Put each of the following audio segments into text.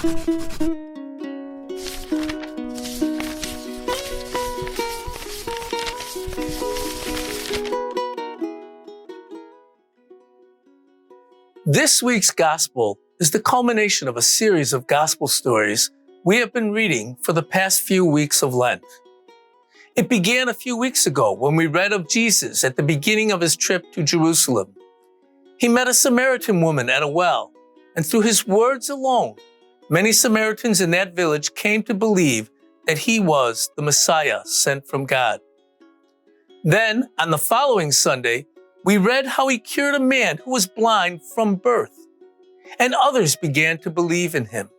This week's gospel is the culmination of a series of gospel stories we have been reading for the past few weeks of Lent. It began a few weeks ago when we read of Jesus at the beginning of his trip to Jerusalem. He met a Samaritan woman at a well, and through his words alone, many Samaritans in that village came to believe that he was the Messiah sent from God. Then, on the following Sunday, we read how he cured a man who was blind from birth, and others began to believe in him.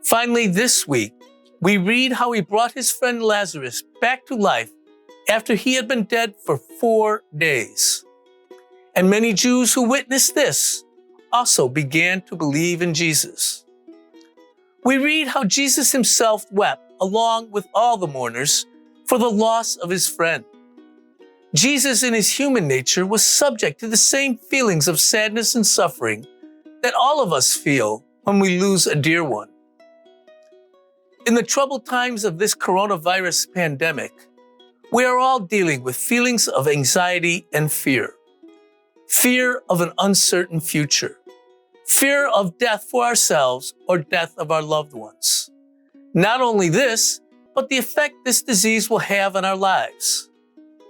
Finally, this week, we read how he brought his friend Lazarus back to life after he had been dead for 4 days. And many Jews who witnessed this also began to believe in Jesus. We read how Jesus himself wept along with all the mourners for the loss of his friend. Jesus in his human nature was subject to the same feelings of sadness and suffering that all of us feel when we lose a dear one. In the troubled times of this coronavirus pandemic, we are all dealing with feelings of anxiety and fear. Fear of an uncertain future. Fear of death for ourselves or death of our loved ones. Not only this, but the effect this disease will have on our lives.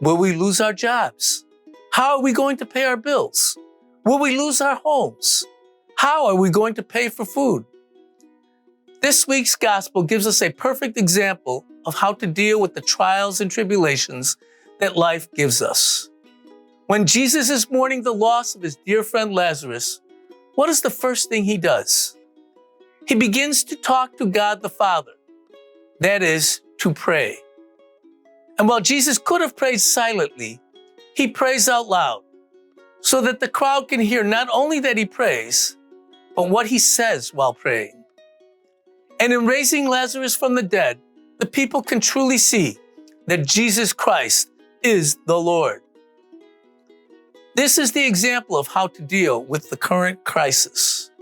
Will we lose our jobs? How are we going to pay our bills? Will we lose our homes? How are we going to pay for food? This week's gospel gives us a perfect example of how to deal with the trials and tribulations that life gives us. When Jesus is mourning the loss of his dear friend Lazarus, what is the first thing he does? He begins to talk to God the Father. That is, to pray. And while Jesus could have prayed silently, he prays out loud so that the crowd can hear not only that he prays, but what he says while praying. And in raising Lazarus from the dead, the people can truly see that Jesus Christ is the Lord. This is the example of how to deal with the current crisis.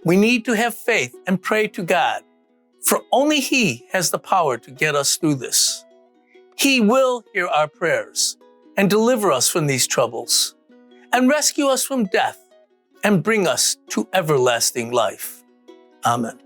We need to have faith and pray to God, for only he has the power to get us through this. He will hear our prayers and deliver us from these troubles and rescue us from death and bring us to everlasting life. Amen.